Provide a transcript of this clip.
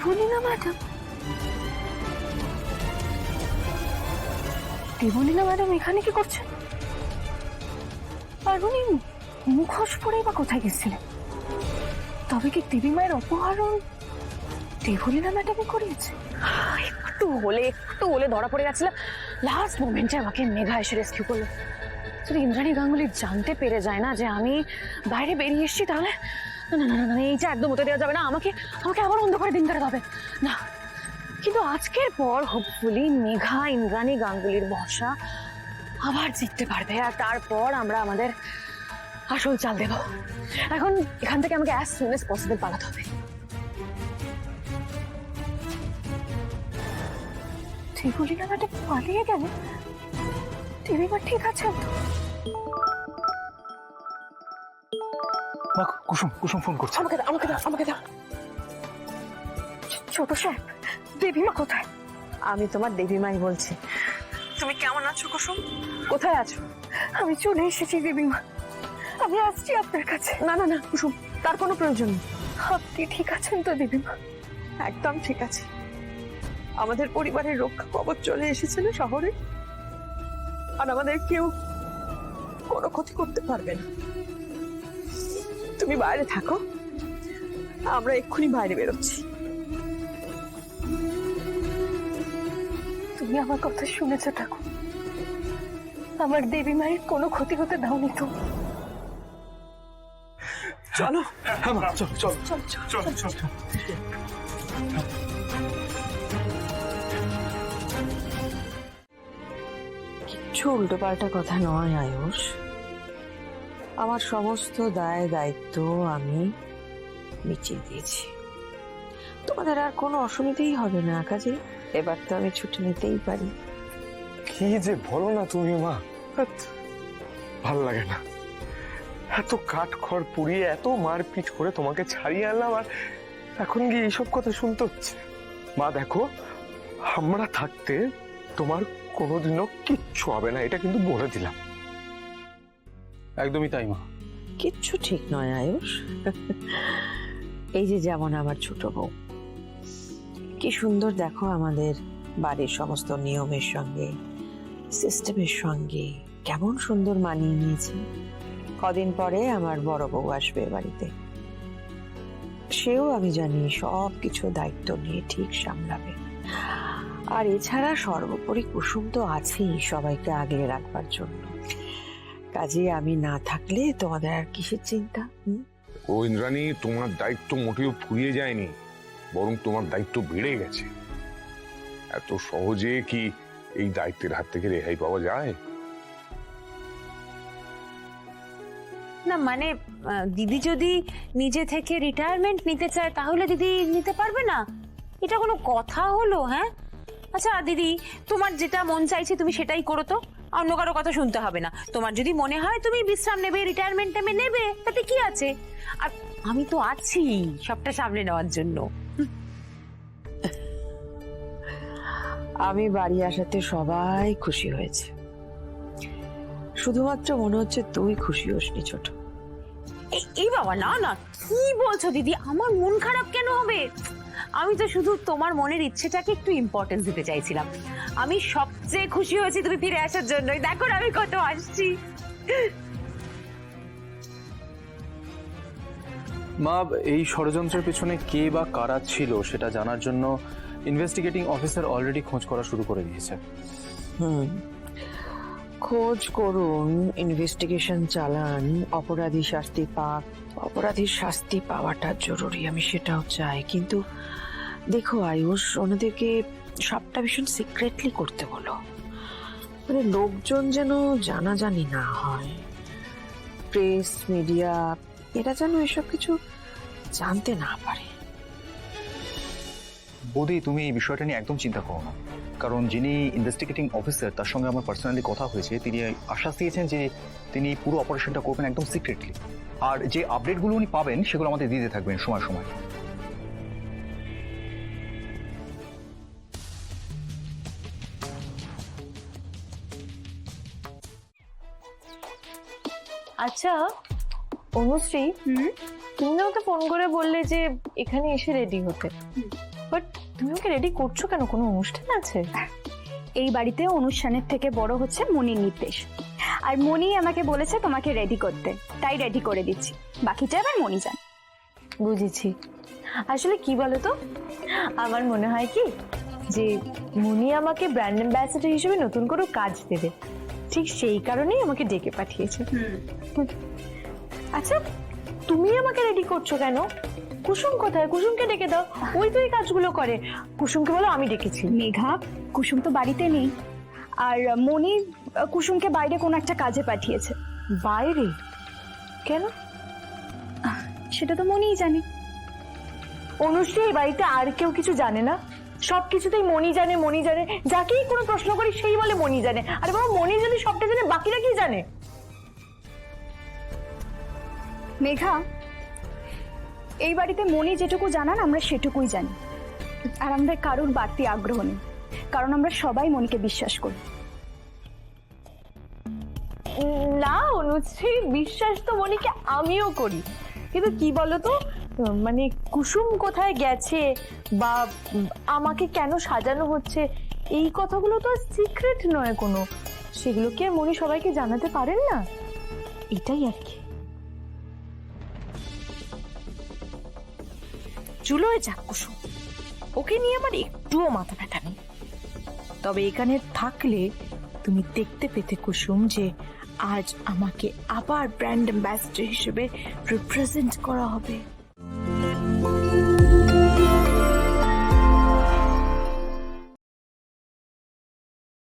Debolina madam, Debolina madam এখানে কি করছেন? আর উনি মুখোশ পরেই বা কোথায় গেছিলেন? তবে কি দেবী মায়ের অপহরণ দেবলীনা ম্যাডামই করিয়েছে? একটু হলে ধরা পড়ে গেছিলাম, লাস্ট মোমেন্টে আমাকে মেঘা এসে রেস্কিউ করলো। যদি ইন্দ্রাণী গাঙ্গুলি জানতে পেরে যায় না যে আমি বাইরে বেরিয়ে এসেছি, তাহলে না না না না, এই যে একদম হতে দেওয়া যাবে না। আমাকে আবার অন্ধকারে দিন কাটাতে হবে না। কিন্তু আজকের পর হোপফুলি মেঘা ইন্দ্রাণী গাঙ্গুলির ভরসা আবার জিততে পারবে, আর তারপর আমরা আমাদের আসল চাল দেব। এখন এখান থেকে আমাকে অ্যাজ সুন এজ পসিবল পালাতে হবে। দেবলীনা ম্যাডাম পালিয়ে গেলেন? দেবী মা ঠিক আছেন তো? মা, কুসুম ফোন করছে। আমাকে দাও। ছোট সাহেব, দেবীমা কোথায়? আমি তোমার দেবীমাই বলছি। তুমি কেমন আছো কুসুম? কোথায় আছো? আমি চলে এসেছি দেবীমা, আমি আসছি আপনার কাছে। না না না কুসুম, তার কোনো প্রয়োজন নেই। আপনি ঠিক আছেন তো দেবীমা? একদম ঠিক আছে। আমাদের পরিবারের রক্ষা কবচ চলে এসেছে না শহরে, আর আমাদের কেউ কোনো ক্ষতি করতে পারবে না। তুমি বাইরে থাকো, আমরা এক্ষুনি বাইরে বেরোচ্ছি। তুমি আমার কথা শুনেছো ঠাকুর? আমার দেবী মায়ের কোনো ক্ষতি হতে দাওনি তো? চলো। হ্যাঁ মা, চল। কিচ্ছু উল্টোপাল্টা কথা নয় আয়ুষ। আমার সমস্ত দায় দায়িত্ব আমি মিটিয়ে দিয়েছি। তোমাদের আর কোনো অসুবিধাই হবে না কাজে। এবার তো আমি ছুটি নিতেই পারি। কি যে বলো না তুমি মা, ভাল লাগে না। এত কাঠ খড় পুড়িয়ে এত মারপিট করে তোমাকে ছাড়িয়ে আনলাম, আর এখন গিয়ে এইসব কথা শুনতে হচ্ছে। মা দেখো, আমরা থাকতে তোমার কোনোদিনও কিচ্ছু হবে না, এটা কিন্তু বলে দিলাম। একদমই তাই মা। কিচ্ছু ঠিক নয় আয়ুষ। এই যে যেমন আমার ছোট বউ, কি সুন্দর দেখো আমাদের বাড়ির সমস্ত নিয়মের সঙ্গে সিস্টেমের সঙ্গে কেমন সুন্দর মানিয়ে নিয়েছে। কদিন পরে আমার বড় বউ আসবে বাড়িতে, সেও আমি জানি সব কিছু দায়িত্ব নিয়ে ঠিক সামলাবে। আর এছাড়া সর্বোপরি কুসুম তো আছেই সবাইকে আগলে রাখবার জন্য। কাজে আমি না থাকলে তোমাদের আর কিসের চিন্তা? ও ইন্দ্রাণী, তোমার দায়িত্ব মোটেও ফুরিয়ে যায়নি, বরং তোমার দায়িত্ব বেড়ে গেছে। এত সহজে কি এই দায়িত্বের হাত থেকে রেহাই পাওয়া যায়? না মানে দিদি যদি নিজে থেকে রিটায়ারমেন্ট নিতে চায় তাহলে দিদি নিতে পারবে না? এটা কোনো কথা হলো? হ্যাঁ আচ্ছা দিদি, তোমার যেটা মন চাইছে তুমি সেটাই করো তো, অন্য কারো কথা শুনতে হবে না। তোমার যদি মনে হয় তুমি বিশ্রাম নেবে, রিটায়ারমেন্ট নেবে, তাতে কি আছে? আর আমি তো আছি সবটা সামলে নেওয়ার জন্য। আমি বাড়ি আসাতে সবাই খুশি হয়েছে, শুধুমাত্র মনে হচ্ছে তুই খুশি হসনি ছোট। এই বাবা, না না, কি বলছো দিদি? আমার মন খারাপ কেন হবে? আমি তো শুধু তোমার মনের ইচ্ছেটাকে একটু ইম্পর্টেন্স দিতে চাইছিলাম। আমি সবচেয়ে খুশি হয়েছি তুমি ফিরে আসার জন্যই। দেখো আমি কত আসছি। মা, এই ষড়যন্ত্রের পেছনে কে বা কারা ছিল সেটা জানার জন্য ইনভেস্টিগেটিং অফিসার অলরেডি খোঁজ করা শুরু করে দিয়েছে। খোঁজ করুন, ইনভেস্টিগেশন চালান, অপরাধী শাস্তি পাক। অপরাধীর শাস্তি পাওয়াটা জরুরি, আমি সেটাও চাই। কিন্তু দেখো আয়ুষ, ওনাদেরকে সবটা ভীষণ সিক্রেটলি করতে বলো, মানে লোকজন যেন জানাজানি না হয়। প্রেস মিডিয়া এরা যেন এসব কিছু জানতে না পারে। বৌদি, তুমি এই বিষয়টা নিয়ে একদম চিন্তা করো না, কারণ যিনি ইনভেস্টিগেটিং অফিসার তার সঙ্গে আমার পার্সোনালি কথা হয়েছে। তিনি আশ্বাস দিয়েছেন যে তিনি পুরো অপারেশনটা করবেন একদম সিক্রেটলি, আর যে আপডেটগুলো উনি পাবেন সেগুলো আমাদের দিতে থাকবেন সময় সময়। আচ্ছা অনুশ্রী, তুমি না ওকে ফোন করে বললে যে এখানে এসে রেডি হতে, বাট তুমি ওকে রেডি করছো কেন? কোনো অনুষ্ঠান আছে? এই বাড়িতে অনুষ্ঠানের থেকে বড় হচ্ছে মনির নির্দেশ, আর মনি আমাকে বলেছে তোমাকে রেডি করতে, তাই রেডি করে দিচ্ছি, বাকিটা এবার মনি জান। বুঝেছি। আসলে কি বলো তো, আমার মনে হয় কি যে মনি আমাকে ব্র্যান্ড অ্যাম্বাসেডর হিসেবে নতুন করে কাজ দেবে, ঠিক সেই কারণেই আমাকে ডেকে পাঠিয়েছে। আচ্ছা, তুমি আমাকে রেডি করছো কেন? কুসুম কোথায়? কুসুমকে ডেকে দাও, ওই তো এই কাজগুলো করে। কুসুমকে বলো আমি ডেকেছি। মেঘা, কুসুম তো বাড়িতে নেই, আর মনি কুসুমকে বাইরে কোনো একটা কাজে পাঠিয়েছে। বাইরে? কেন? সেটা তো মনিই জানে। অনুষ্ঠি, এই বাড়িতে আর কেউ কিছু জানে না? সবকিছুতেই মনি জানে, মনি জানে, যাকেই কোনো প্রশ্ন করি সেই বলে মনি জানে। আরে বাবা, মনি যদি সবটা জানে, বাকিরা কি জানে? মেঘা, এই বাড়িতে মনি যেটুকু জানান আমরা সেটুকুই জানি, আর আমাদের কারোর বাড়তি আগ্রহ নেই, কারণ আমরা সবাই মনিকে বিশ্বাস করি। না অনুশ্রী, বিশ্বাস তো মনিকে আমিও করি, কিন্তু কি বলতো, মানে কুসুম কোথায় গেছে বা আমাকে কেন সাজানো হচ্ছে, এই কথাগুলো তো সিক্রেট নয় কোনো, সেগুলো কি আর মনি সবাইকে জানাতে পারেন না? এটাই আর কি। চুলোয় যাক কুসুম, ওকে নিয়ে আমার একটুও মাথা ব্যথা নেই। তবে এখানে থাকলে তুমি দেখতে পেতে কুসুম যে আজ আমাকে আবার ব্র্যান্ড অ্যাম্বাসেডর হিসেবে রিপ্রেজেন্ট করা হবে।